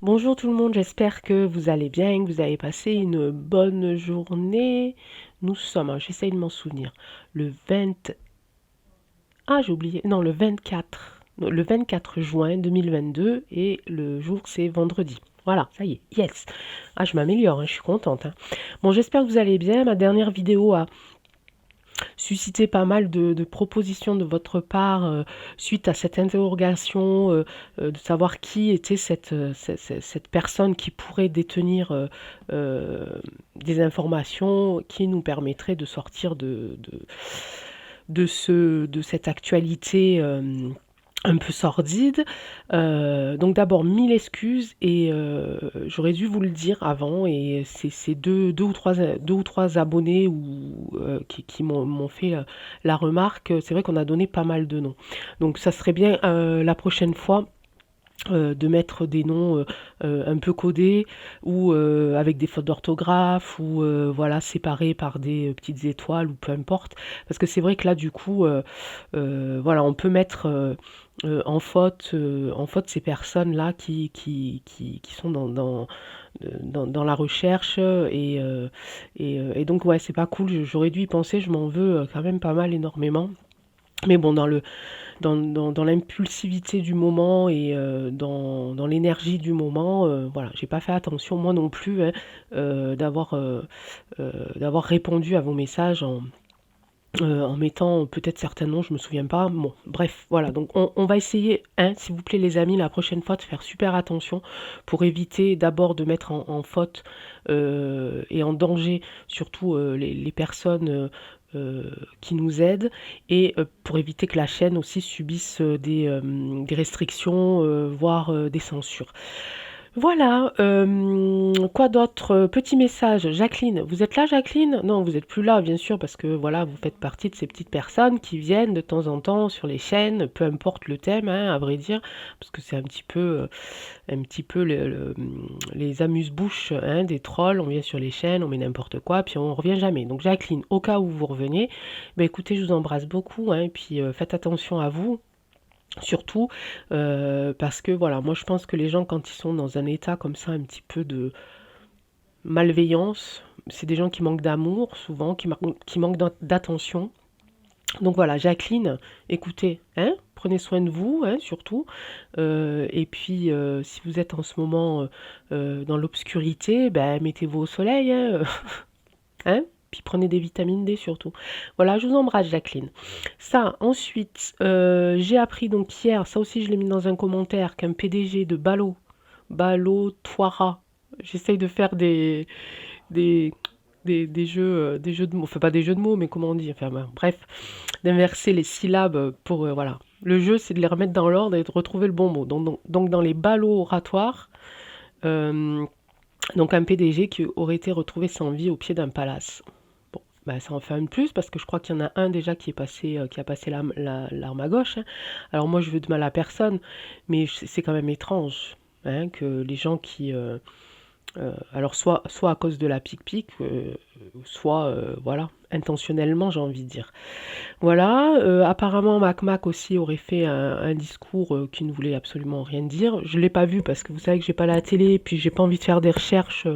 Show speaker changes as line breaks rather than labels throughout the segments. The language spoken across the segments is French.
Bonjour tout le monde, j'espère que vous allez bien, que vous avez passé une bonne journée. Nous sommes, j'essaye de m'en souvenir, le 20... Ah, j'ai oublié, non, le 24. Non, le 24 juin 2022 et le jour c'est vendredi. Voilà, ça y est, yes. Ah, je m'améliore, je suis contente. Bon, j'espère que vous allez bien. Ma dernière vidéo a suscité pas mal de propositions de votre part suite à cette interrogation de savoir qui était cette personne qui pourrait détenir euh, des informations qui nous permettraient de sortir de cette actualité un peu sordide. Donc d'abord, mille excuses et j'aurais dû vous le dire avant et c'est deux ou trois abonnés qui m'ont fait la remarque. C'est vrai qu'on a donné pas mal de noms. Donc ça serait bien la prochaine fois de mettre des noms un peu codés ou avec des fautes d'orthographe ou voilà séparés par des petites étoiles ou peu importe parce que c'est vrai que là du coup voilà on peut mettre en faute ces personnes là qui sont dans la recherche et donc ouais c'est pas cool. J'aurais dû y penser, je m'en veux quand même pas mal énormément mais bon dans l'impulsivité du moment et dans l'énergie du moment, voilà, j'ai pas fait attention moi non plus hein, d'avoir répondu à vos messages en mettant peut-être certains noms, je me souviens pas. Bon, bref, voilà. Donc on va essayer, hein, s'il vous plaît les amis, la prochaine fois de faire super attention pour éviter d'abord de mettre en faute et en danger surtout les personnes qui nous aident et pour éviter que la chaîne aussi subisse des restrictions, voire des censures. Voilà, quoi d'autre? Petit message, Jacqueline. Vous êtes là, Jacqueline? Non, vous n'êtes plus là, bien sûr, parce que voilà, vous faites partie de ces petites personnes qui viennent de temps en temps sur les chaînes, peu importe le thème, hein, à vrai dire, parce que c'est un petit peu les amuse-bouches hein, des trolls. On vient sur les chaînes, on met n'importe quoi, puis on revient jamais. Donc, Jacqueline, au cas où vous revenez, ben écoutez, je vous embrasse beaucoup, hein, et puis faites attention à vous. Surtout parce que voilà, moi je pense que les gens quand ils sont dans un état comme ça, un petit peu de malveillance, c'est des gens qui manquent d'amour souvent, qui manquent d'attention. Donc voilà, Jacqueline, écoutez, hein, prenez soin de vous, hein, surtout. Et puis si vous êtes en ce moment dans l'obscurité, ben, mettez-vous au soleil, hein, hein. Puis prenez des vitamines D surtout. Voilà, je vous embrasse Jacqueline. Ça, ensuite, j'ai appris donc hier, ça aussi je l'ai mis dans un commentaire, qu'un PDG de Balo Toira, j'essaye de faire des, des jeux de mots, enfin pas des jeux de mots, mais comment on dit, enfin ben, bref, d'inverser les syllabes pour, voilà. Le jeu, c'est de les remettre dans l'ordre et de retrouver le bon mot. Donc dans les ballots oratoires, euh, donc un PDG qui aurait été retrouvé sans vie au pied d'un palace. Bon, bah, ça en fait un de plus parce que je crois qu'il y en a un déjà qui est passé, qui a passé l'arme à gauche, hein. Alors moi je veux de mal à personne, mais c'est quand même étrange hein, que les gens qui, alors soit à cause de la pique-pique, soit voilà intentionnellement j'ai envie de dire. Voilà, apparemment Mac Mac aussi aurait fait un discours qui ne voulait absolument rien dire. Je l'ai pas vu parce que vous savez que j'ai pas la télé, puis j'ai pas envie de faire des recherches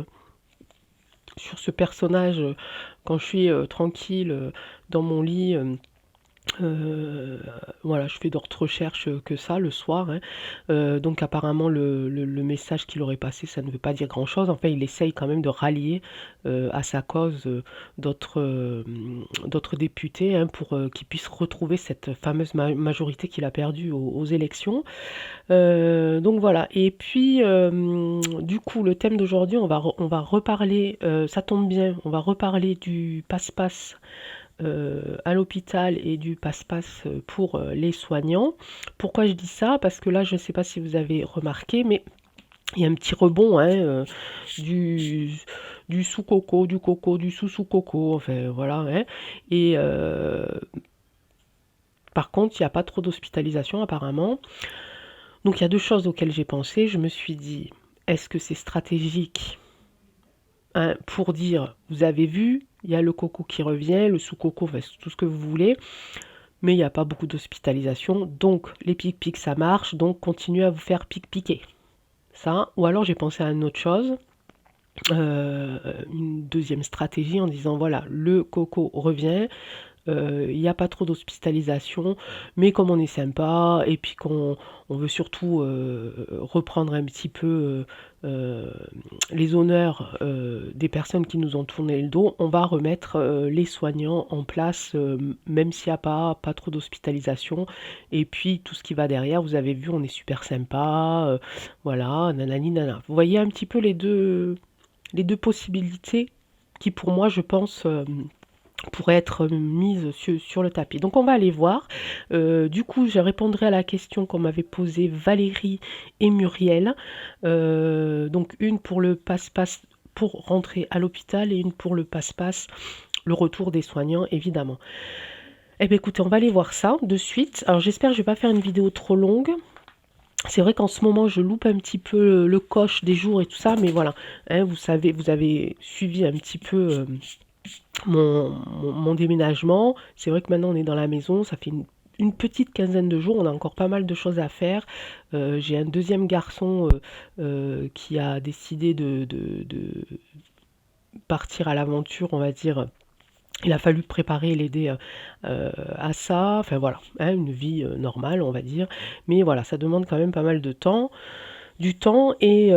sur ce personnage quand je suis tranquille dans mon lit. Voilà, je fais d'autres recherches que ça le soir, hein. Donc apparemment le message qu'il aurait passé, ça ne veut pas dire grand-chose. Enfin, il essaye quand même de rallier à sa cause d'autres députés hein, pour qu'ils puissent retrouver cette fameuse majorité qu'il a perdue aux élections. Donc voilà. Et puis, du coup, le thème d'aujourd'hui, on va reparler, ça tombe bien, on va reparler du passe-passe à l'hôpital et du passe-passe pour les soignants. Pourquoi je dis ça? Parce que là, je ne sais pas si vous avez remarqué, mais il y a un petit rebond hein, du, du sous-coco, du coco, du sous-sous-coco, enfin voilà. Hein. Et par contre, il n'y a pas trop d'hospitalisation apparemment. Donc il y a deux choses auxquelles j'ai pensé. Je me suis dit, est-ce que c'est stratégique hein, pour dire, vous avez vu, il y a le coco qui revient, le sous-coco, enfin, tout ce que vous voulez, mais il n'y a pas beaucoup d'hospitalisation, donc les pics-pics ça marche, donc continuez à vous faire pic-piquer. Ça. Ou alors j'ai pensé à une autre chose, une deuxième stratégie en disant voilà, le coco revient, il n'y a pas trop d'hospitalisation, mais comme on est sympa et puis qu'on veut surtout reprendre un petit peu les honneurs des personnes qui nous ont tourné le dos, on va remettre les soignants en place, même s'il n'y a pas trop d'hospitalisation. Et puis tout ce qui va derrière, vous avez vu, on est super sympa, voilà, nanani nana. Vous voyez un petit peu les deux possibilités qui pour moi, je pense, pourrait être mise sur le tapis. Donc on va aller voir. Du coup, je répondrai à la question qu'on m'avait posée Valérie et Muriel. Donc une pour le passe-passe pour rentrer à l'hôpital et une pour le passe-passe, le retour des soignants évidemment. Eh bien écoutez, on va aller voir ça de suite. Alors j'espère que je ne vais pas faire une vidéo trop longue. C'est vrai qu'en ce moment, je loupe un petit peu le coche des jours et tout ça, mais voilà, hein, vous savez, vous avez suivi un petit peu mon déménagement. C'est vrai que maintenant on est dans la maison, ça fait une petite quinzaine de jours, on a encore pas mal de choses à faire. J'ai un deuxième garçon qui a décidé de partir à l'aventure, on va dire. Il a fallu préparer et l'aider à ça, enfin voilà, hein, une vie normale on va dire, mais voilà, ça demande quand même pas mal de temps, du temps, et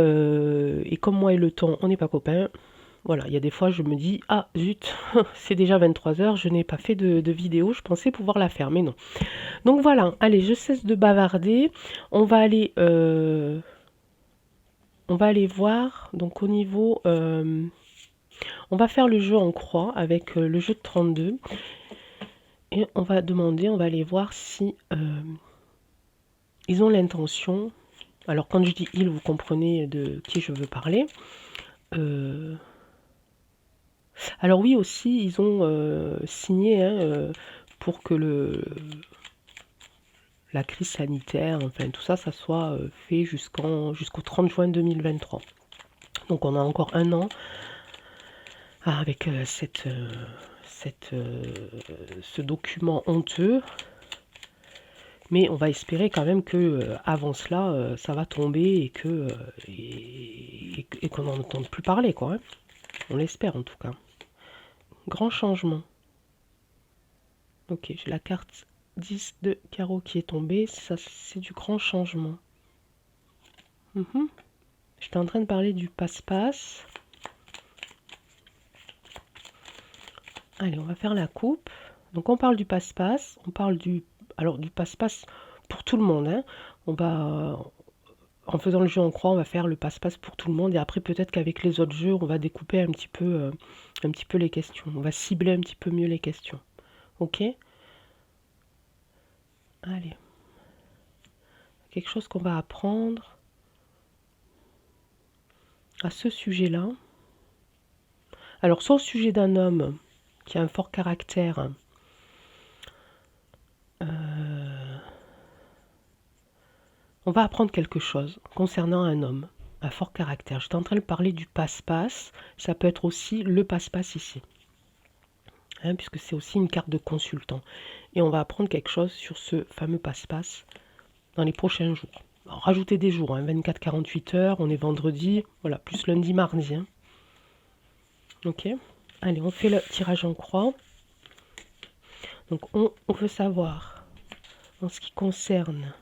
comme moi et le temps, on n'est pas copains. Voilà, il y a des fois, je me dis, ah zut, c'est déjà 23 heures, je n'ai pas fait de vidéo, je pensais pouvoir la faire, mais non. Donc voilà, allez, je cesse de bavarder. On va aller, on va aller voir, donc au niveau, on va faire le jeu en croix avec le jeu de 32. Et on va demander, on va aller voir si ils ont l'intention. Alors quand je dis ils, vous comprenez de qui je veux parler. Alors oui aussi, ils ont signé hein, pour que la crise sanitaire, enfin tout ça, ça soit fait jusqu'au 30 juin 2023. Donc on a encore un an avec ce document honteux. Mais on va espérer quand même que avant cela, ça va tomber et que et qu'on n'en entende plus parler, quoi. Hein. On l'espère en tout cas. Grand changement. Ok, j'ai la carte 10 de carreau qui est tombée. Ça, c'est du grand changement. J'étais en train de parler du passe-passe. Allez, on va faire la coupe. Donc on parle du passe-passe. On parle du passe-passe pour tout le monde. Hein. On va en faisant le jeu en croix, on va faire le passe-passe pour tout le monde. Et après, peut-être qu'avec les autres jeux, on va découper un petit peu les questions. On va cibler un petit peu mieux les questions. Ok? Allez. Quelque chose qu'on va apprendre à ce sujet-là. Alors, soit au sujet d'un homme qui a un fort caractère, on va apprendre quelque chose concernant un homme à fort caractère. J'étais en train de parler du passe-passe. Ça peut être aussi le passe-passe ici. Hein, puisque c'est aussi une carte de consultant. Et on va apprendre quelque chose sur ce fameux passe-passe dans les prochains jours. Alors, rajoutez des jours, hein, 24-48 heures, on est vendredi, voilà, plus lundi, mardi. Hein. Ok. Allez, on fait le tirage en croix. Donc on veut savoir, en ce qui concerne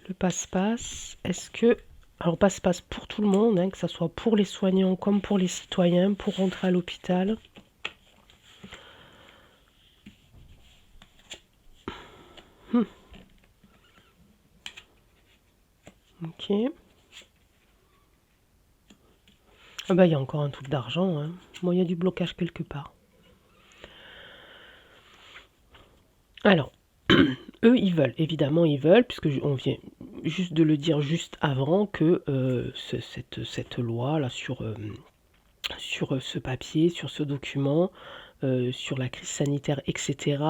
le passe-passe, est-ce que... Alors passe-passe pour tout le monde, hein, que ce soit pour les soignants comme pour les citoyens, pour rentrer à l'hôpital. Ok. Ah bah il y a encore un truc d'argent. Hein. Bon, il y a du blocage quelque part. Alors, eux, ils veulent, évidemment, ils veulent, puisque on vient juste de le dire juste avant que cette loi là sur ce papier, sur ce document, sur la crise sanitaire, etc.,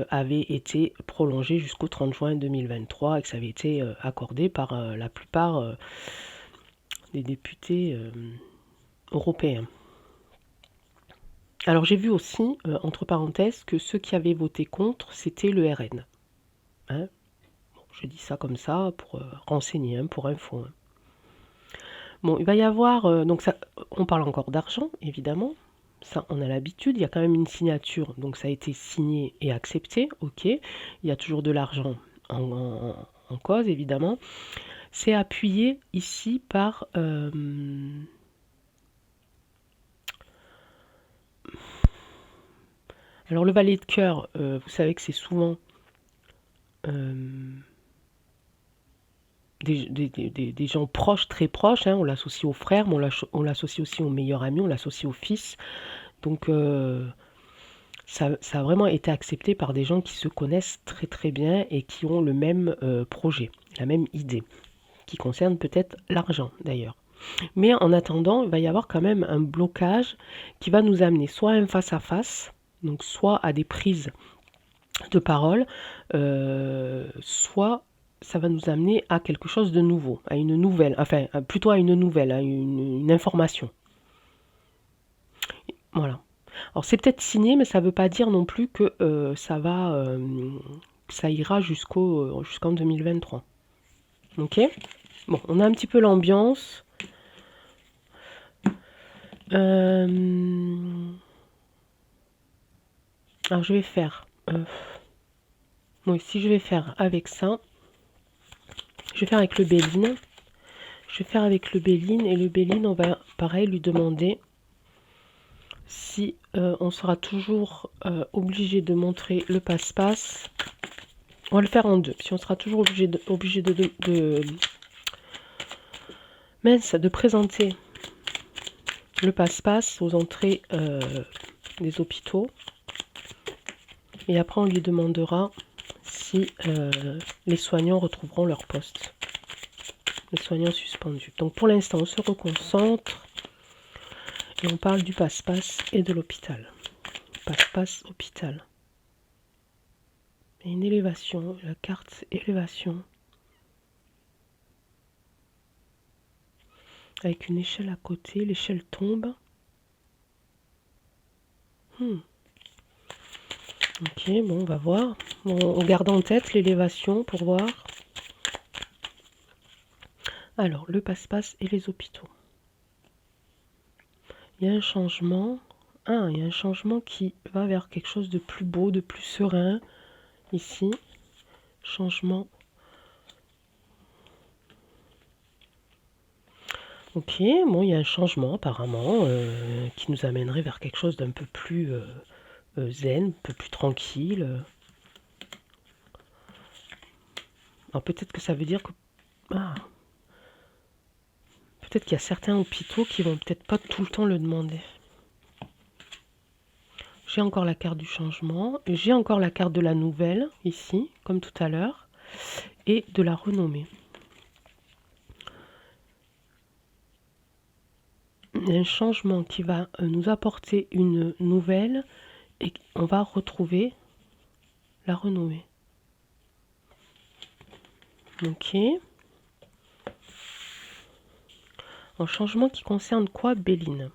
avait été prolongée jusqu'au 30 juin 2023 et que ça avait été accordé par la plupart des députés européens. Alors j'ai vu aussi, entre parenthèses, que ceux qui avaient voté contre, c'était le RN. Hein, bon, je dis ça comme ça pour renseigner, hein, pour info. Hein. Bon, il va y avoir, donc ça, on parle encore d'argent, évidemment. Ça, on a l'habitude. Il y a quand même une signature, donc ça a été signé et accepté. Ok. Il y a toujours de l'argent en cause, évidemment. C'est appuyé ici par alors le valet de cœur, vous savez que c'est souvent euh, des gens proches, très proches, hein. On l'associe aux frères, mais on l'associe aussi aux meilleurs amis, on l'associe au fils. Donc ça a vraiment été accepté par des gens qui se connaissent très très bien et qui ont le même projet, la même idée, qui concerne peut-être l'argent d'ailleurs. Mais en attendant, il va y avoir quand même un blocage qui va nous amener soit à un face-à-face, donc soit à des prises de parole, soit ça va nous amener à quelque chose de nouveau, à une nouvelle, enfin plutôt à une nouvelle, à une information. Voilà. Alors c'est peut-être signé, mais ça ne veut pas dire non plus que ça ira jusqu'en 2023. Ok. Bon, on a un petit peu l'ambiance. Alors je vais faire. Oui, si je vais faire avec ça, je vais faire avec le Béline. Je vais faire avec le Béline et le Béline, on va pareil lui demander si on sera toujours obligé de montrer le passe-passe. On va le faire en deux. Si on sera toujours obligé de présenter le passe-passe aux entrées des hôpitaux. Et après, on lui demandera si les soignants retrouveront leur poste. Les soignants suspendus. Donc pour l'instant, on se reconcentre et on parle du passe-passe et de l'hôpital. Passe-passe hôpital. Et une élévation, la carte élévation. Avec une échelle à côté, l'échelle tombe. Ok, bon, on va voir. Bon, on garde en tête l'élévation pour voir. Alors, le passe-passe et les hôpitaux. Il y a un changement. Ah, il y a un changement qui va vers quelque chose de plus beau, de plus serein. Ici, changement. Ok, bon, il y a un changement apparemment qui nous amènerait vers quelque chose d'un peu plus zen, un peu plus tranquille. Alors peut-être que ça veut dire que... Ah, peut-être qu'il y a certains hôpitaux qui vont peut-être pas tout le temps le demander. J'ai encore la carte du changement. J'ai encore la carte de la nouvelle, ici, comme tout à l'heure. Et de la renommée. Il y a un changement qui va nous apporter une nouvelle. Et on va retrouver la renommée. Ok. Un changement qui concerne quoi, Béline?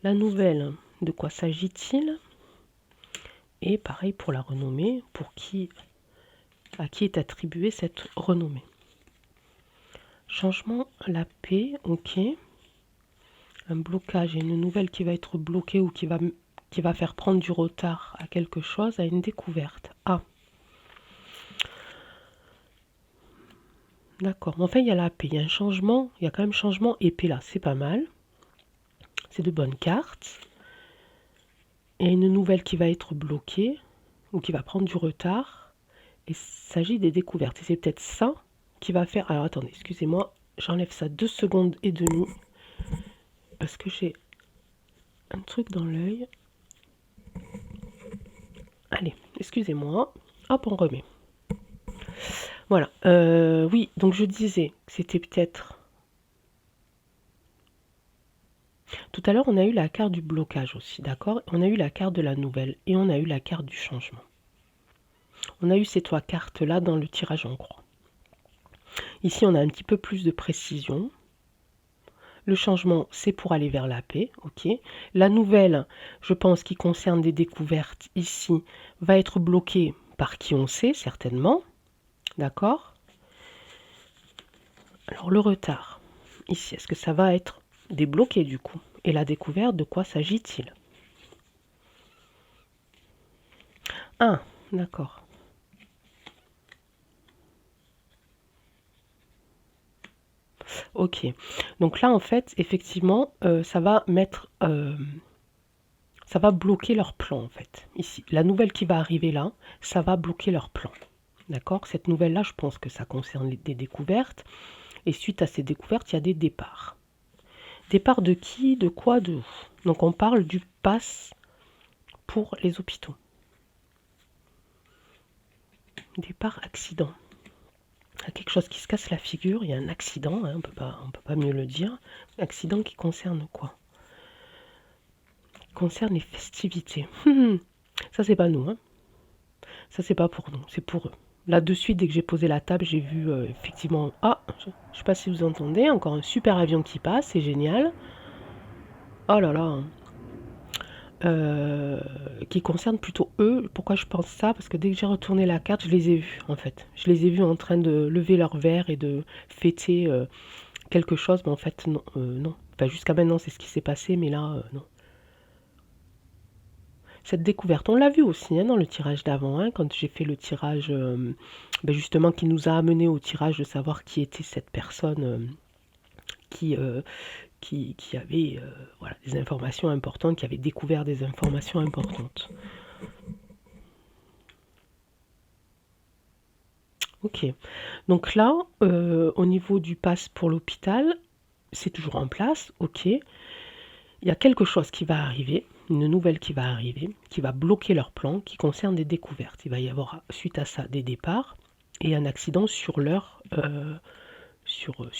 La nouvelle, de quoi s'agit-il? Et pareil pour la renommée, à qui est attribuée cette renommée. Changement, la paix, ok. Un blocage et une nouvelle qui va être bloquée ou qui va faire prendre du retard à quelque chose, à une découverte. Ah. D'accord. Enfin, il y a la paix, il y a un changement, il y a quand même changement épée là, c'est pas mal. C'est de bonnes cartes. Et une nouvelle qui va être bloquée ou qui va prendre du retard. Et il s'agit des découvertes. Et c'est peut-être ça qui va faire... Alors attendez, excusez-moi, j'enlève ça 2 secondes et demie. Parce que j'ai un truc dans l'œil. Allez, excusez-moi. Hop, on remet. Voilà. Oui, donc je disais que c'était peut-être... Tout à l'heure, on a eu la carte du blocage aussi, d'accord? On a eu la carte de la nouvelle et on a eu la carte du changement. On a eu ces 3 cartes-là dans le tirage en croix. Ici, on a un petit peu plus de précision. Le changement, c'est pour aller vers la paix, ok. La nouvelle, je pense, qui concerne des découvertes ici, va être bloquée par qui on sait, certainement. D'accord? Alors, le retard. ici? Est-ce que ça va être débloqué du coup? Et la découverte, de quoi s'agit-il? Ah, d'accord. Ok. Donc là, en fait, effectivement, ça va bloquer leur plan, en fait. Ici, la nouvelle qui va arriver là, ça va bloquer leur plan. D'accord? Cette nouvelle-là, je pense que ça concerne des découvertes. Et suite à ces découvertes, il y a des départs. Départ de qui? De quoi? De où? Donc on parle du pass pour les hôpitaux. Départ accident. Il y a quelque chose qui se casse la figure, il y a un accident, hein, on peut pas mieux le dire. Accident qui concerne quoi? Concerne les festivités. Ça c'est pas nous, hein. Ça c'est pas pour nous, c'est pour eux. Là de suite, dès que j'ai posé la table, j'ai vu effectivement... Ah, je sais pas si vous entendez, encore un super avion qui passe, c'est génial. Oh là là, hein. Qui concerne plutôt eux. Pourquoi je pense ça? Parce que dès que j'ai retourné la carte, je les ai vus en fait. Je les ai vus en train de lever leur verre et de fêter quelque chose, mais en fait non. Non. Enfin, jusqu'à maintenant c'est ce qui s'est passé, mais là non. Cette découverte, on l'a vu aussi hein, dans le tirage d'avant, hein, quand j'ai fait le tirage justement qui nous a amené au tirage de savoir qui était cette personne qui, euh, qui avait voilà, des informations importantes, qui avait découvert des informations importantes. Ok, donc là, au niveau du pass pour l'hôpital, c'est toujours en place, ok. Il y a quelque chose qui va arriver, une nouvelle qui va arriver, qui va bloquer leur plan, qui concerne des découvertes. Il va y avoir, suite à ça, des départs et un accident sur leur, sur eux,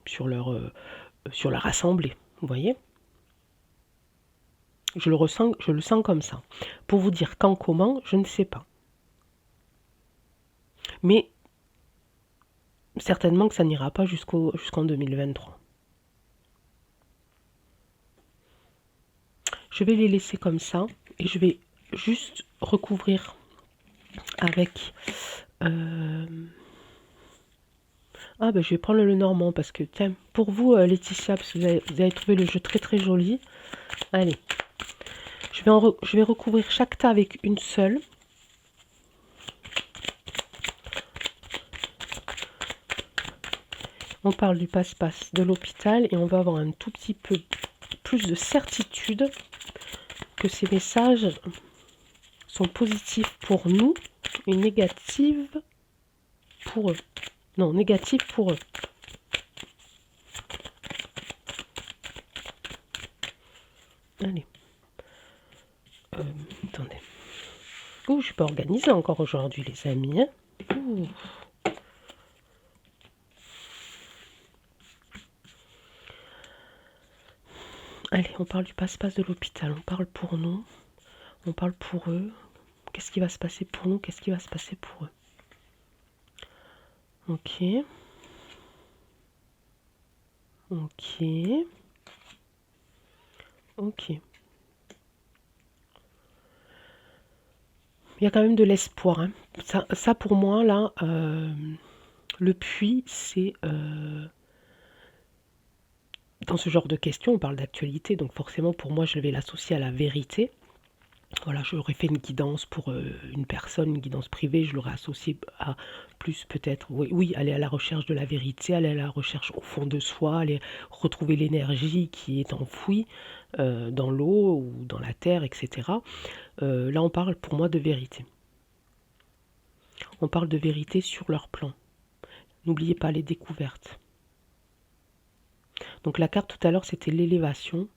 sur leur assemblée. Vous voyez? Je le sens comme ça. Pour vous dire quand, comment, je ne sais pas. Mais certainement que ça n'ira pas jusqu'en 2023. Je vais les laisser comme ça et je vais juste recouvrir avec... Ah ben je vais prendre le normand parce que, tiens, pour vous Laetitia, parce que vous avez trouvé le jeu très très joli. Allez, je vais recouvrir chaque tas avec une seule. On parle du passe-passe de l'hôpital et on va avoir un tout petit peu plus de certitude que ces messages sont positifs pour nous et négatifs pour eux. Non, négatifs pour eux. Allez. Attendez. Ouh, je suis pas organisée encore aujourd'hui, les amis. Hein. Ouh. Allez, on parle du passe-passe de l'hôpital. On parle pour nous. On parle pour eux. Qu'est-ce qui va se passer pour nous? Qu'est-ce qui va se passer pour eux? Ok. Ok. Ok. Il y a quand même de l'espoir. Hein. Ça, pour moi, là, le puits, c'est... dans ce genre de questions, on parle d'actualité, donc forcément, pour moi, je vais l'associer à la vérité. Voilà, j'aurais fait une guidance pour une personne, une guidance privée, je l'aurais associé à plus peut-être, oui, aller à la recherche de la vérité, aller à la recherche au fond de soi, aller retrouver l'énergie qui est enfouie dans l'eau ou dans la terre, etc. Là, on parle pour moi de vérité. On parle de vérité sur leur plan. N'oubliez pas les découvertes. Donc la carte tout à l'heure, c'était l'élévation.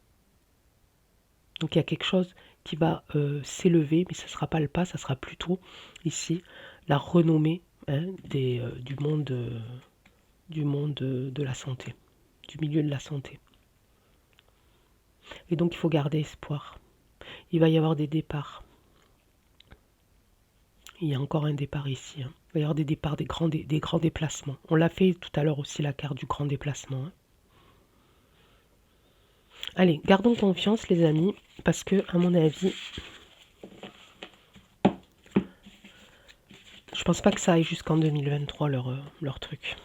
Donc il y a quelque chose qui va s'élever, mais ce ne sera pas le pas, ça sera plutôt ici la renommée hein, du monde de la santé, du milieu de la santé. Et donc il faut garder espoir. Il va y avoir des départs. Il y a encore un départ ici. Hein. Il va y avoir des départs, des grands déplacements. On l'a fait tout à l'heure aussi, la carte du grand déplacement. Hein. Allez, gardons confiance les amis, parce que à mon avis, je pense pas que ça aille jusqu'en 2023 leur truc.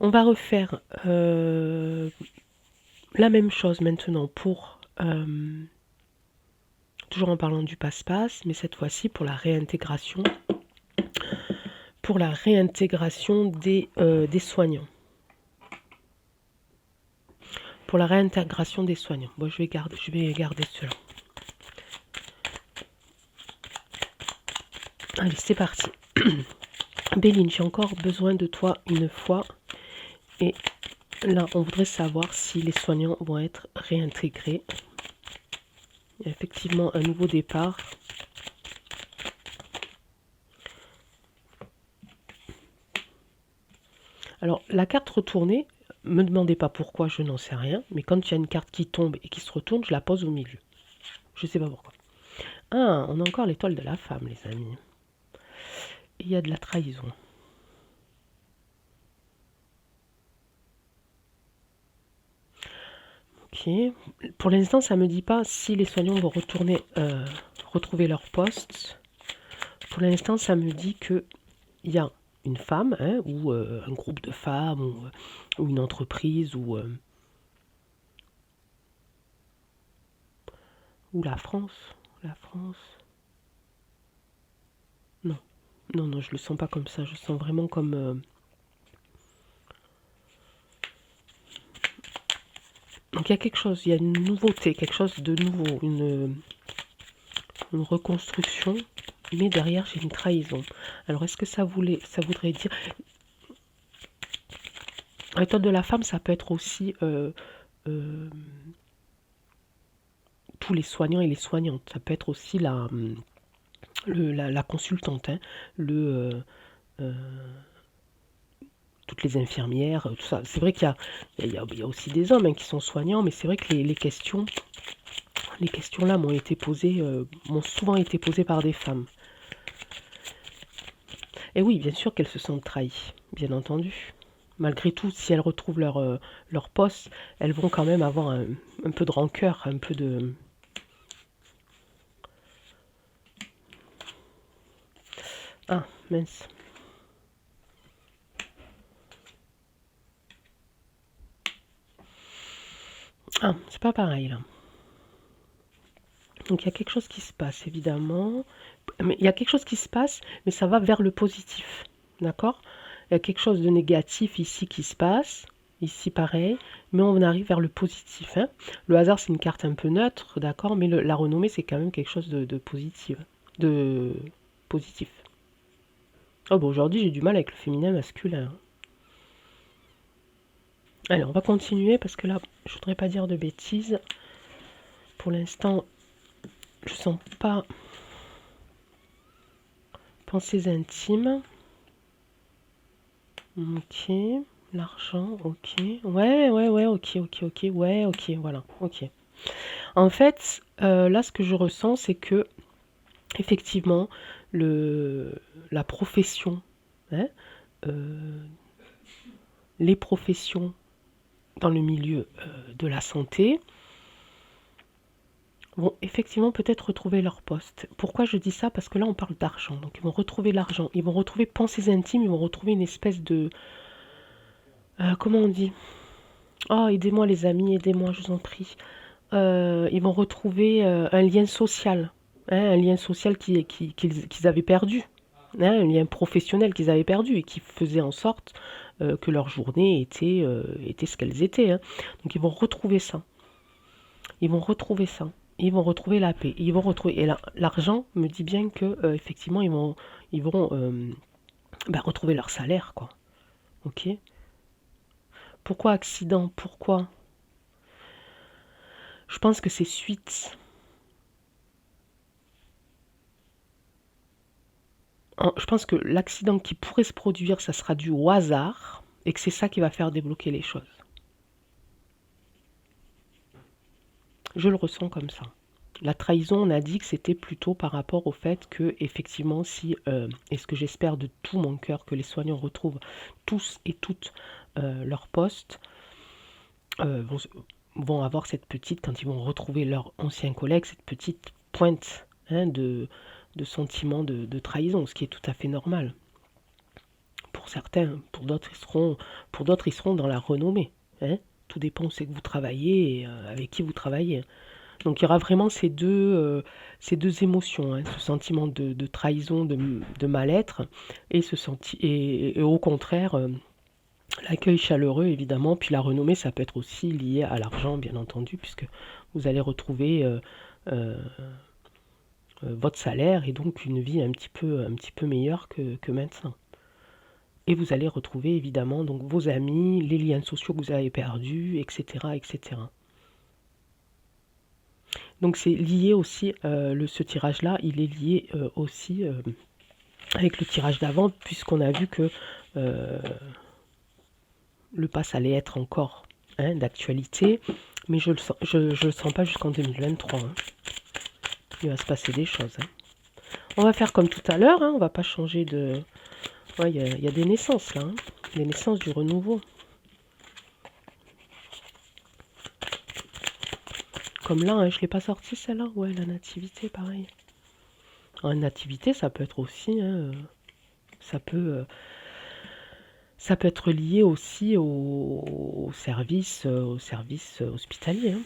On va refaire la même chose maintenant pour, toujours en parlant du passe-passe, mais cette fois-ci pour la réintégration des soignants. Pour la réintégration des soignants. Bon, je vais garder cela. Allez, c'est parti. Béline, j'ai encore besoin de toi une fois. Et là, on voudrait savoir si les soignants vont être réintégrés. Il y a effectivement un nouveau départ. Alors, la carte retournée, me demandez pas pourquoi, je n'en sais rien. Mais quand il y a une carte qui tombe et qui se retourne, je la pose au milieu. Je sais pas pourquoi. Ah, on a encore l'étoile de la femme, les amis. Il y a de la trahison. Ok. Pour l'instant, ça me dit pas si les soignants vont retrouver leur poste. Pour l'instant, ça me dit que il y a une femme, hein, ou un groupe de femmes, ou une entreprise, ou la France. La France. Non. Non, non, je le sens pas comme ça. Je le sens vraiment comme... Donc il y a quelque chose, il y a une nouveauté, quelque chose de nouveau, une reconstruction, mais derrière j'ai une trahison. Alors est-ce que ça voudrait dire... L'étoile de la femme, ça peut être aussi tous les soignants et les soignantes. Ça peut être aussi la consultante, hein, toutes les infirmières, tout ça. C'est vrai qu'il y a aussi des hommes, hein, qui sont soignants, mais c'est vrai que les questions là m'ont souvent été posées par des femmes. Et oui, bien sûr qu'elles se sentent trahies, bien entendu. Malgré tout, si elles retrouvent leur poste, elles vont quand même avoir un peu de rancœur, un peu de... Ah, mince. Ah, c'est pas pareil là. Donc il y a quelque chose qui se passe, évidemment. Mais il y a quelque chose qui se passe, mais ça va vers le positif. D'accord? Il y a quelque chose de négatif ici qui se passe. Ici, pareil. Mais on arrive vers le positif, hein. Le hasard, c'est une carte un peu neutre, d'accord? Mais la renommée, c'est quand même quelque chose de positif. De positif. Oh, bon, aujourd'hui, j'ai du mal avec le féminin masculin. Allez, on va continuer parce que là, je voudrais pas dire de bêtises. Pour l'instant, je sens pas pensées intimes. Ok, l'argent, ok. Ouais, ok, ouais, ok, voilà, ok. En fait, là, ce que je ressens, c'est que, effectivement, la profession, hein, les professions dans le milieu de la santé vont effectivement peut-être retrouver leur poste. Pourquoi je dis ça? Parce que là, on parle d'argent. Donc, ils vont retrouver l'argent. Ils vont retrouver pensées intimes. Ils vont retrouver une espèce de... comment on dit? Oh, aidez-moi les amis, aidez-moi, je vous en prie. Ils vont retrouver un lien social. Hein, un lien social qu'ils avaient perdu. Hein, un lien professionnel qu'ils avaient perdu et qui faisait en sorte que leur journée était ce qu'elles étaient. Hein. Donc, ils vont retrouver ça. Ils vont retrouver ça. Ils vont retrouver la paix. Ils vont retrouver. Et l'argent me dit bien que effectivement ils vont retrouver leur salaire, quoi. Ok. Pourquoi accident? Pourquoi? Je pense que c'est suite. Je pense que l'accident qui pourrait se produire, ça sera dû au hasard et que c'est ça qui va faire débloquer les choses. Je le ressens comme ça. La trahison, on a dit que c'était plutôt par rapport au fait que, effectivement, si, et ce que j'espère de tout mon cœur, que les soignants retrouvent tous et toutes leur poste, vont avoir cette petite, quand ils vont retrouver leur ancien collègue, cette petite pointe, hein, de sentiment de trahison, ce qui est tout à fait normal. pour certains, pour d'autres, ils seront dans la renommée. Hein. Tout dépend où c'est que vous travaillez et avec qui vous travaillez. Donc il y aura vraiment ces deux émotions, hein, ce sentiment de trahison, de mal-être, et au contraire, l'accueil chaleureux, évidemment, puis la renommée, ça peut être aussi lié à l'argent, bien entendu, puisque vous allez retrouver euh, votre salaire et donc une vie un petit peu meilleure que maintenant. Et vous allez retrouver évidemment donc vos amis, les liens sociaux que vous avez perdus, etc., etc. Donc c'est lié aussi, ce tirage-là, il est lié aussi avec le tirage d'avant, puisqu'on a vu que euh, le pass allait être encore d'actualité, mais je le sens pas jusqu'en 2023. Hein. Il va se passer des choses. Hein. On va faire comme tout à l'heure, hein, on va pas changer de... Ouais, y a des naissances là, hein, des naissances du renouveau. Comme là, hein, je l'ai pas sorti celle-là. Ouais, la nativité, pareil. La nativité, ça peut être aussi... Hein, ça peut... ça peut être lié aussi au service hospitalier. Hein.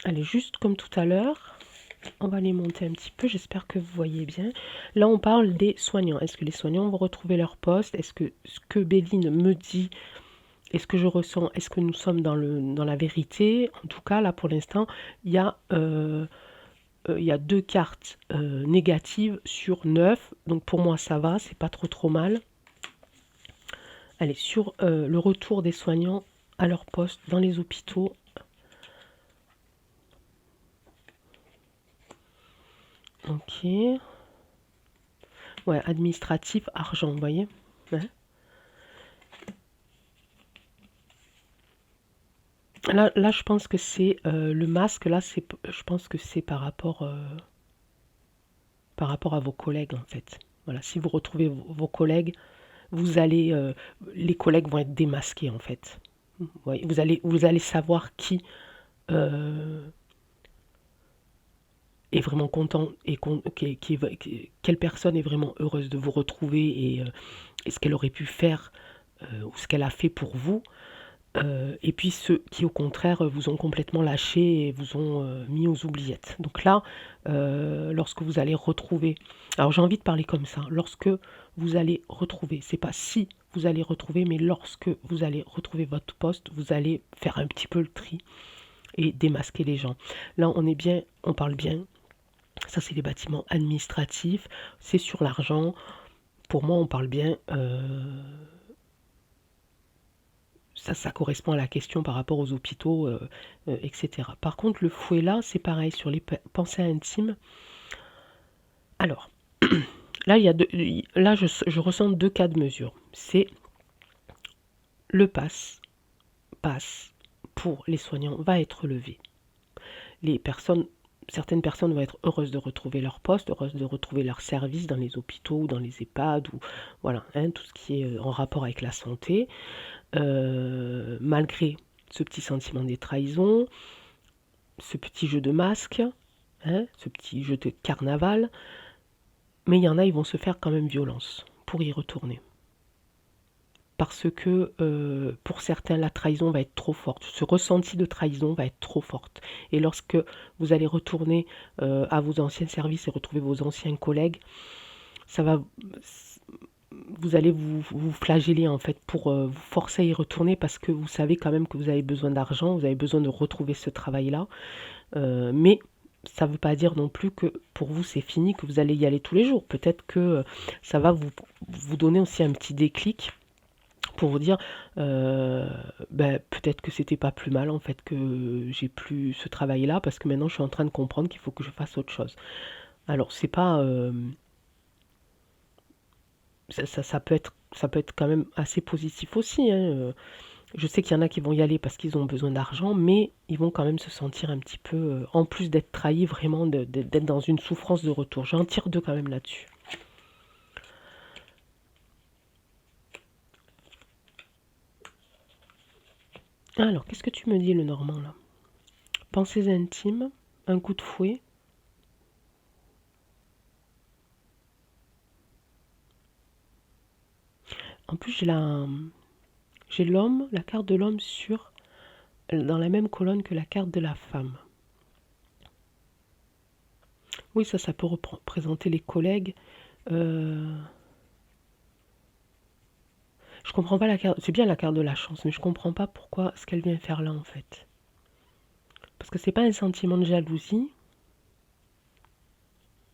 Allez, juste comme tout à l'heure, on va les monter un petit peu, j'espère que vous voyez bien. Là, on parle des soignants. Est-ce que les soignants vont retrouver leur poste? Est-ce que ce que Béline me dit, est-ce que je ressens, est-ce que nous sommes dans la vérité? En tout cas, là, pour l'instant, il y a 2 cartes négatives sur 9. Donc, pour moi, ça va, c'est pas trop mal. Allez, sur le retour des soignants à leur poste dans les hôpitaux. Ok. Ouais, administratif, argent, vous voyez. Ouais. Là, je pense que c'est le masque. Là, je pense que c'est par rapport à vos collègues, en fait. Voilà, si vous retrouvez vos collègues, les collègues vont être démasqués, en fait. Ouais, vous allez savoir qui euh, est vraiment content et quelle personne est vraiment heureuse de vous retrouver et ce qu'elle aurait pu faire ou ce qu'elle a fait pour vous. Et puis ceux qui au contraire vous ont complètement lâché et vous ont mis aux oubliettes. Donc là, lorsque vous allez retrouver, alors j'ai envie de parler comme ça, lorsque vous allez retrouver, c'est pas si vous allez retrouver, mais lorsque vous allez retrouver votre poste, vous allez faire un petit peu le tri et démasquer les gens. Là, on parle bien. Ça, c'est les bâtiments administratifs, c'est sur l'argent. Pour moi, on parle bien. Ça correspond à la question par rapport aux hôpitaux, etc. Par contre, le fouet là, c'est pareil sur les pensées intimes. Alors, là, je ressens 2 cas de mesure. C'est le pass pour les soignants va être levé. Certaines personnes vont être heureuses de retrouver leur poste, heureuses de retrouver leur service dans les hôpitaux ou dans les EHPAD ou voilà, hein, tout ce qui est en rapport avec la santé. Malgré ce petit sentiment des trahisons, ce petit jeu de masque, hein, ce petit jeu de carnaval, mais il y en a, ils vont se faire quand même violence pour y retourner. Parce que pour certains, la trahison va être trop forte. Ce ressenti de trahison va être trop forte. Et lorsque vous allez retourner à vos anciens services et retrouver vos anciens collègues, ça va, vous allez vous flageller en fait pour vous forcer à y retourner parce que vous savez quand même que vous avez besoin d'argent, vous avez besoin de retrouver ce travail-là. Mais ça ne veut pas dire non plus que pour vous c'est fini, que vous allez y aller tous les jours. Peut-être que ça va vous donner aussi un petit déclic pour vous dire peut-être que c'était pas plus mal en fait que j'ai plus ce travail là parce que maintenant je suis en train de comprendre qu'il faut que je fasse autre chose. Alors c'est pas ça peut être quand même assez positif aussi, hein. Je sais qu'il y en a qui vont y aller parce qu'ils ont besoin d'argent, mais ils vont quand même se sentir un petit peu, en plus d'être trahis, vraiment d'être dans une souffrance de retour. J'en tire 2 quand même là-dessus. Alors, qu'est-ce que tu me dis le normand là? Pensées intimes, un coup de fouet. En plus, j'ai l'homme, la carte de l'homme dans la même colonne que la carte de la femme. Oui, ça peut représenter les collègues. Je comprends pas la carte. C'est bien la carte de la chance, mais je comprends pas pourquoi ce qu'elle vient faire là en fait. Parce que c'est pas un sentiment de jalousie.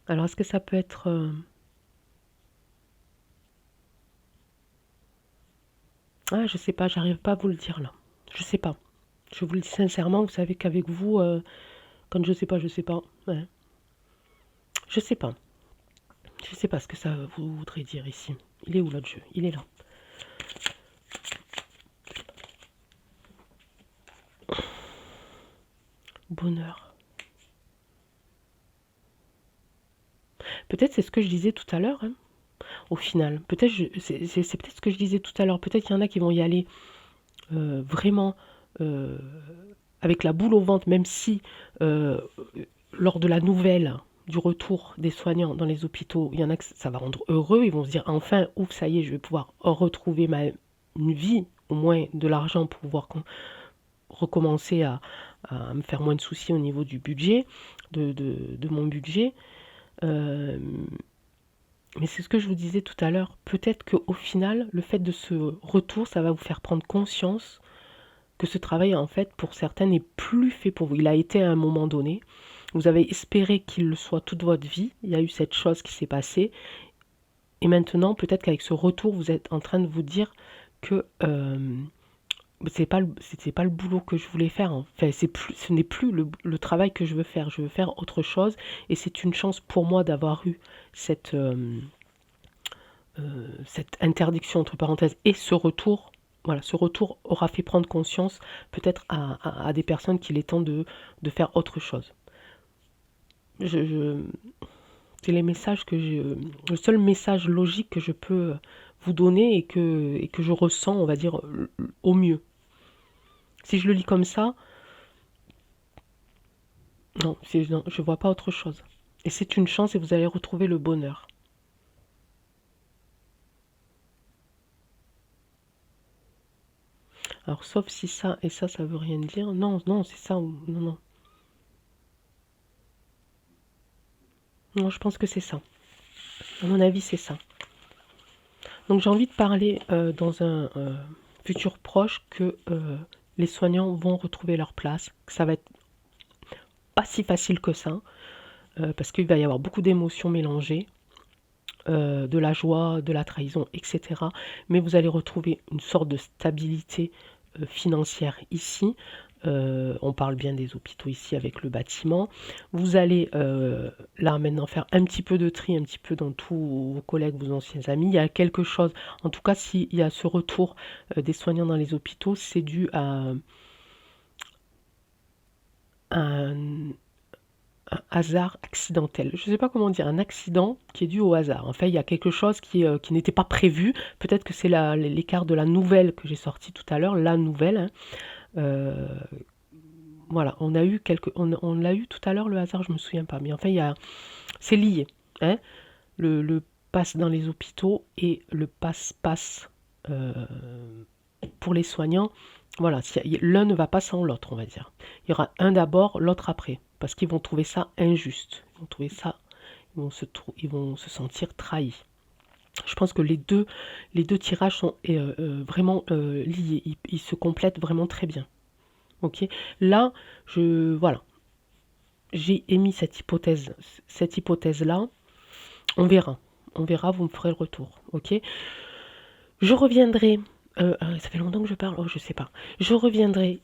Alors est-ce que ça peut être ah, je sais pas, j'arrive pas à vous le dire là. Je sais pas. Je vous le dis sincèrement, vous savez qu'avec vous, quand je sais pas. Ouais. Je sais pas. Je sais pas ce que ça vous voudrait dire ici. Il est où l'autre jeu? Il est là. Bonheur. Peut-être c'est ce que je disais tout à l'heure, hein, au final. Peut-être c'est peut-être ce que je disais tout à l'heure. Peut-être qu'il y en a qui vont y aller vraiment euh, avec la boule au ventre, même si euh, lors de la nouvelle du retour des soignants dans les hôpitaux, il y en a que ça va rendre heureux, ils vont se dire enfin, ouf, ça y est, je vais pouvoir retrouver une vie, au moins de l'argent pour pouvoir recommencer à me faire moins de soucis au niveau du budget, de mon budget. Euh, mais c'est ce que je vous disais tout à l'heure, peut-être qu'au final, le fait de ce retour, ça va vous faire prendre conscience que ce travail, en fait, pour certains, n'est plus fait pour vous. Il a été à un moment donné. Vous avez espéré qu'il le soit toute votre vie. Il y a eu cette chose qui s'est passée. Et maintenant, peut-être qu'avec ce retour, vous êtes en train de vous dire que c'était pas le boulot que je voulais faire. Enfin, ce n'est plus le travail que je veux faire. Je veux faire autre chose. Et c'est une chance pour moi d'avoir eu cette interdiction, entre parenthèses, et ce retour. Voilà, ce retour aura fait prendre conscience peut-être à des personnes qu'il est temps de faire autre chose. Je, c'est les messages le seul message logique que je peux vous donner et que je ressens, on va dire, au mieux. Si je le lis comme ça, non, je vois pas autre chose. Et c'est une chance et vous allez retrouver le bonheur. Alors, sauf si ça et ça veut rien dire. Non, non, c'est ça. Non, non. Non, je pense que c'est ça. À mon avis, c'est ça. Donc, j'ai envie de parler dans un futur proche que les soignants vont retrouver leur place, que ça va être pas si facile que ça, parce qu'il va y avoir beaucoup d'émotions mélangées, de la joie, de la trahison, etc. Mais vous allez retrouver une sorte de stabilité financière ici. On parle bien des hôpitaux ici avec le bâtiment. Vous allez là maintenant faire un petit peu de tri, un petit peu dans tous vos collègues, vos anciens amis. Il y a quelque chose, en tout cas s'il y a ce retour des soignants dans les hôpitaux, c'est dû à un, un hasard accidentel. Je ne sais pas comment dire, un accident qui est dû au hasard. En fait, il y a quelque chose qui n'était pas prévu. Peut-être que c'est l'écart de la nouvelle que j'ai sortie tout à l'heure, la nouvelle, hein. Euh, voilà, on l'a eu tout à l'heure le hasard, je me souviens pas. Mais enfin, c'est lié, hein. Le pass dans les hôpitaux et le passe-passe euh, pour les soignants. Voilà, l'un ne va pas sans l'autre, on va dire. Il y aura un d'abord, l'autre après, parce qu'ils vont trouver ça injuste. Ils vont trouver ça, ils vont se sentir trahis. Je pense que les deux tirages sont vraiment liés. Ils se complètent vraiment très bien. Ok. Là, voilà, j'ai émis cette hypothèse-là. On verra. On verra, vous me ferez le retour. Ok. Je reviendrai. Ça fait longtemps que je parle. Oh, je sais pas. Je reviendrai.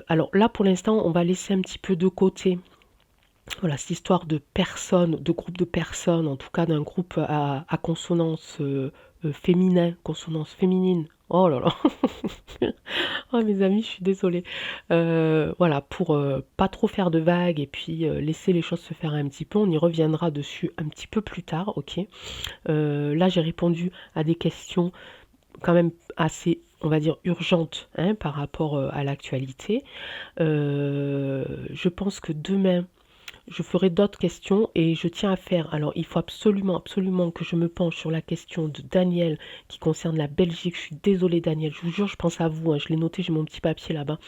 Alors là, pour l'instant, on va laisser un petit peu de côté. Voilà, cette histoire de personnes, de groupe de personnes, en tout cas d'un groupe à consonance féminin, consonance féminine. Oh là là. Oh mes amis, je suis désolée. Voilà, pour pas trop faire de vagues et puis laisser les choses se faire un petit peu. On y reviendra dessus un petit peu plus tard, ok. Là, j'ai répondu à des questions quand même assez, on va dire, urgentes, hein, par rapport à l'actualité. Je pense que demain, je ferai d'autres questions et je tiens à faire. Alors, il faut absolument, absolument que je me penche sur la question de Daniel qui concerne la Belgique. Je suis désolée, Daniel. Je vous jure, je pense à vous, hein. Je l'ai noté, j'ai mon petit papier là-bas.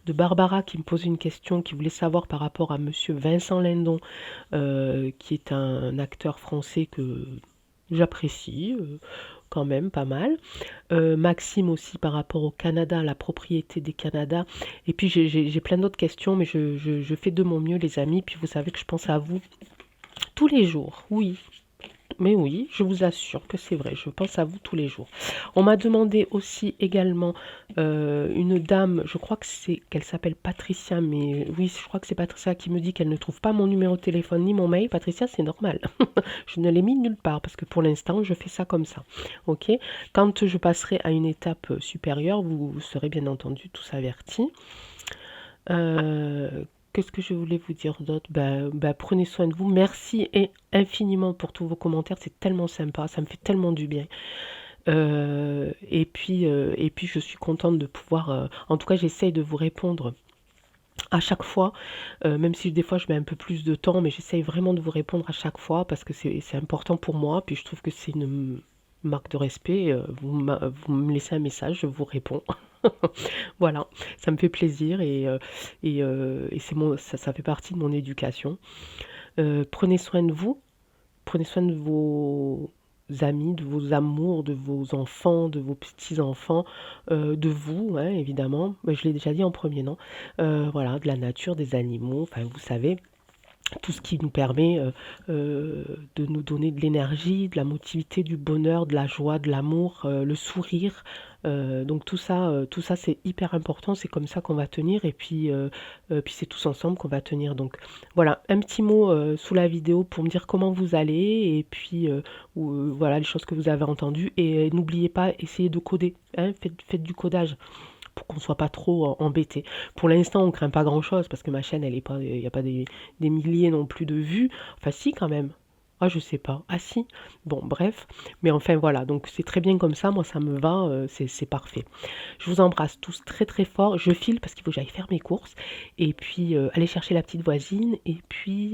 De Barbara qui me posait une question, qui voulait savoir par rapport à monsieur Vincent Lindon, qui est un acteur français que j'apprécie quand même pas mal. Maxime aussi par rapport au Canada, la propriété des Canada. Et puis j'ai plein d'autres questions, mais je fais de mon mieux, les amis. Puis vous savez que je pense à vous tous les jours. Oui, mais oui, je vous assure que c'est vrai, je pense à vous tous les jours. On m'a demandé aussi également une dame, je crois que c'est qu'elle s'appelle Patricia, mais oui, je crois que c'est Patricia qui me dit qu'elle ne trouve pas mon numéro de téléphone ni mon mail. Patricia, c'est normal. Je ne l'ai mis nulle part parce que pour l'instant, je fais ça comme ça. Ok. Quand je passerai à une étape supérieure, vous serez bien entendu tous avertis. Euh, Qu'est-ce que je voulais vous dire d'autre? Prenez soin de vous. Merci et infiniment pour tous vos commentaires. C'est tellement sympa. Ça me fait tellement du bien. Et puis, je suis contente de pouvoir. En tout cas, j'essaye de vous répondre à chaque fois, même si des fois je mets un peu plus de temps, mais j'essaye vraiment de vous répondre à chaque fois parce que c'est important pour moi. Puis je trouve que c'est une marque de respect. Vous me laissez un message, je vous réponds. Voilà, ça me fait plaisir et ça fait partie de mon éducation. Prenez soin de vous, prenez soin de vos amis, de vos amours, de vos enfants, de vos petits-enfants, de vous, hein, évidemment. Je l'ai déjà dit en premier, non? Voilà, de la nature, des animaux, enfin, vous savez, tout ce qui nous permet de nous donner de l'énergie, de la motivité, du bonheur, de la joie, de l'amour, le sourire. Donc tout ça c'est hyper important, c'est comme ça qu'on va tenir et puis c'est tous ensemble qu'on va tenir. Donc voilà, un petit mot sous la vidéo pour me dire comment vous allez et puis voilà les choses que vous avez entendues et n'oubliez pas, essayez de coder, hein, faites du codage pour qu'on soit pas trop embêté. Pour l'instant, on craint pas grand-chose parce que ma chaîne, elle est pas, il n'y a pas des milliers non plus de vues. Enfin, si quand même. Ah, je sais pas. Ah si. Bon, bref. Mais enfin, voilà. Donc, c'est très bien comme ça. Moi, ça me va. C'est parfait. Je vous embrasse tous très très fort. Je file parce qu'il faut que j'aille faire mes courses. Et puis, aller chercher la petite voisine. Et puis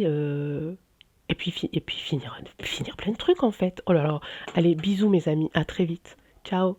finir plein de trucs en fait. Oh là là. Allez, bisous mes amis. À très vite. Ciao.